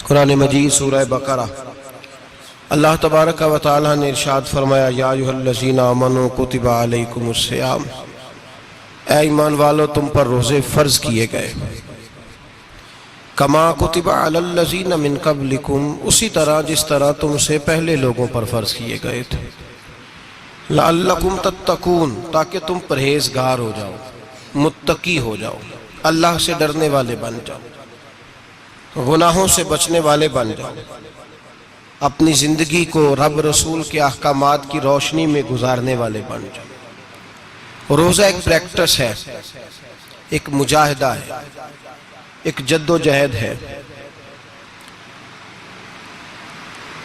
قرآن مجید سورہ بقرہ اللہ تبارک و تعالی نے ارشاد فرمایا یا ایھا الذین آمنوا کتب علیکم الصیام، اے ایمان والو تم پر روزے فرض کیے گئے، کما کتب علی الذین من قبلکم، اسی طرح جس طرح تم سے پہلے لوگوں پر فرض کیے گئے تھے، لعلکم تتقون، تاکہ تم پرہیزگار ہو جاؤ، متقی ہو جاؤ، اللہ سے ڈرنے والے بن جاؤ، گناہوں سے بچنے والے بن جاؤ، اپنی زندگی کو رب رسول کے احکامات کی روشنی میں گزارنے والے بن جاؤ۔ روزہ ایک پریکٹس ہے، ایک مجاہدہ ہے، ایک جد و جہد ہے۔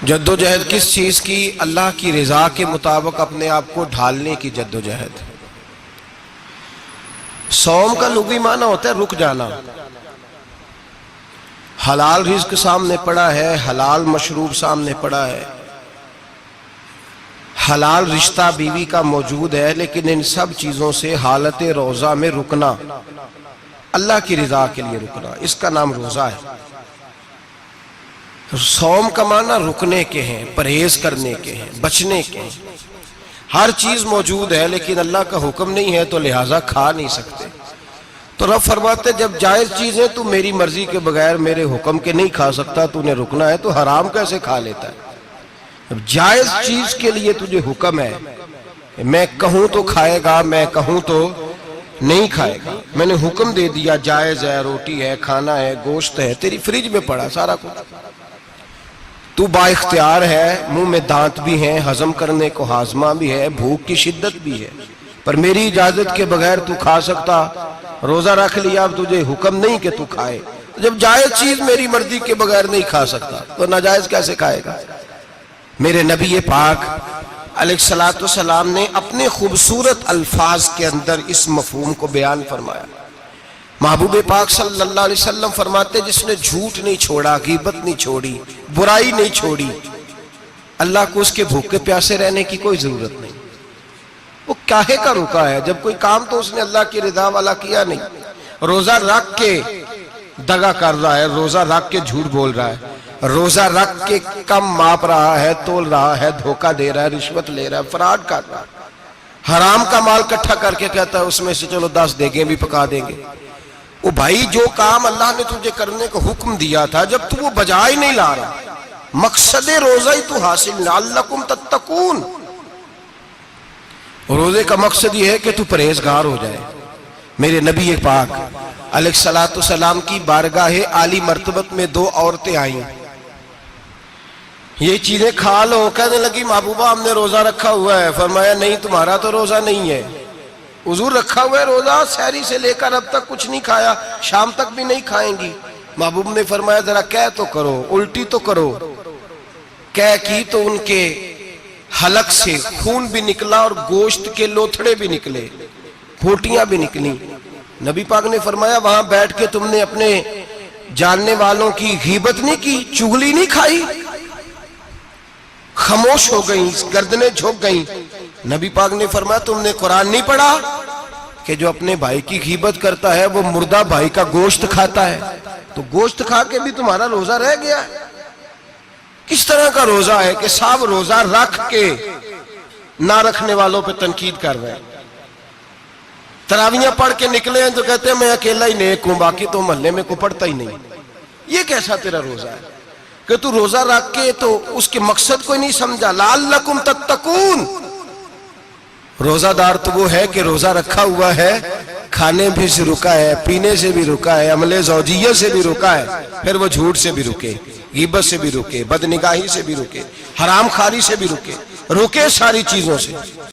جد و جہد کس چیز کی؟ اللہ کی رضا کے مطابق اپنے آپ کو ڈھالنے کی جد و جہد۔ صوم کا لغوی معنی ہوتا ہے رک جانا، حلال رزق سامنے پڑا ہے، حلال مشروب سامنے پڑا ہے، حلال رشتہ بیوی کا موجود ہے، لیکن ان سب چیزوں سے حالت روزہ میں رکنا، اللہ کی رضا کے لیے رکنا، اس کا نام روزہ ہے۔ صوم کا معنی رکنے کے ہیں، پرہیز کرنے کے ہیں، بچنے کے ہیں۔ ہر چیز موجود ہے لیکن اللہ کا حکم نہیں ہے تو لہٰذا کھا نہیں سکتے۔ تو رب فرماتے جب جائز چیزیں تو میری مرضی کے بغیر میرے حکم کے نہیں کھا سکتا، تو نے رکنا ہے تو حرام کیسے کھا لیتا ہے؟ اب جائز چیز کے لیے تجھے حکم ہے، میں کہوں تو کھائے گا، میں کہوں تو نہیں کھائے گا۔ میں نے حکم دے دیا جائز ہے، روٹی ہے، کھانا ہے، گوشت ہے، تیری فریج میں پڑا سارا کچھ، تو با اختیار ہے، منہ میں دانت بھی ہیں، ہضم کرنے کو ہاضمہ بھی ہے، بھوک کی شدت بھی ہے، پر میری اجازت کے بغیر تو کھا سکتا۔ روزہ رکھ لیا، اب تجھے حکم نہیں کہ تو کھائے۔ جب جائز چیز میری مرضی کے بغیر نہیں کھا سکتا تو ناجائز کیسے کھائے گا؟ میرے نبی پاک علیہ السلام نے اپنے خوبصورت الفاظ کے اندر اس مفہوم کو بیان فرمایا۔ محبوب پاک صلی اللہ علیہ وسلم فرماتے جس نے جھوٹ نہیں چھوڑا، غیبت نہیں چھوڑی، برائی نہیں چھوڑی، اللہ کو اس کے بھوکے پیاسے رہنے کی کوئی ضرورت نہیں۔ وہ کاہے کا رکا ہے؟ جب کوئی کام تو اس نے اللہ کی رضا والا کیا نہیں۔ روزہ رکھ کے دغا کر رہا ہے، روزہ رکھ کے جھوٹ بول رہا ہے، روزہ رکھ کے کم ماپ رہا ہے، تول رہا ہے، دھوکہ دے رہا ہے، رشوت لے رہا ہے، فراڈ کر رہا ہے، حرام کا مال کٹھا کر کے کہتا ہے اس میں سے چلو 10 دیگیں بھی پکا دیں گے۔ وہ بھائی جو کام اللہ نے تجھے کرنے کو حکم دیا تھا، جب تو وہ بجا ہی نہیں لا رہا، مقصد روزہ ہی تو حاصل، لعلکم تتقون۔ روزے کا مقصد یہ ہے کہ تو پرہیزگار ہو جائے۔ میرے نبی پاک علیہ السلام کی بارگاہ عالی مرتبت میں 2 عورتیں آئیں، یہ چیزیں کھا لو، کہنے لگی محبوبہ ہم نے روزہ رکھا ہوا ہے۔ فرمایا نہیں، تمہارا تو روزہ نہیں ہے، حضور رکھا ہوا ہے روزہ، سحری سے لے کر اب تک کچھ نہیں کھایا، شام تک بھی نہیں کھائیں گی۔ محبوب نے فرمایا ذرا کہہ تو کرو، الٹی تو کرو۔ کہہ کی تو ان کے حلق سے خون بھی نکلا اور گوشت کے لوتھڑے بھی نکلے، پھوٹیاں بھی نکلی۔ نبی پاک نے فرمایا وہاں بیٹھ کے تم نے اپنے جاننے والوں کی غیبت نہیں کی، چغلی نہیں کھائی؟ خاموش ہو گئیں، گردنیں جھک گئیں۔ نبی پاک نے فرمایا تم نے قرآن نہیں پڑھا کہ جو اپنے بھائی کی غیبت کرتا ہے وہ مردہ بھائی کا گوشت کھاتا ہے؟ تو گوشت کھا کے بھی تمہارا روزہ رہ گیا ہے۔ کس طرح کا روزہ ہے کہ صاحب روزہ رکھ کے نہ رکھنے والوں پہ تنقید کر رہے ہیں؟ تراویحاں پڑھ کے نکلے ہیں تو کہتے ہیں میں اکیلا ہی نیک ہوں، باقی تو محلے میں کوئی پڑھتا ہی نہیں۔ یہ کیسا تیرا روزہ ہے کہ تو روزہ رکھ کے تو اس کے مقصد کو نہیں سمجھا؟ لعلکم تتقون۔ روزہ دار تو وہ ہے کہ روزہ رکھا ہوا ہے، کھانے بھی سے رکا ہے، پینے سے بھی رکا ہے، عمل زوجیہ سے بھی رکا ہے، پھر وہ جھوٹ سے بھی رکے، غیبت سے بھی رکے، بدنگاہی سے بھی رکے، حرام خواری سے بھی رکے، رکے ساری چیزوں سے۔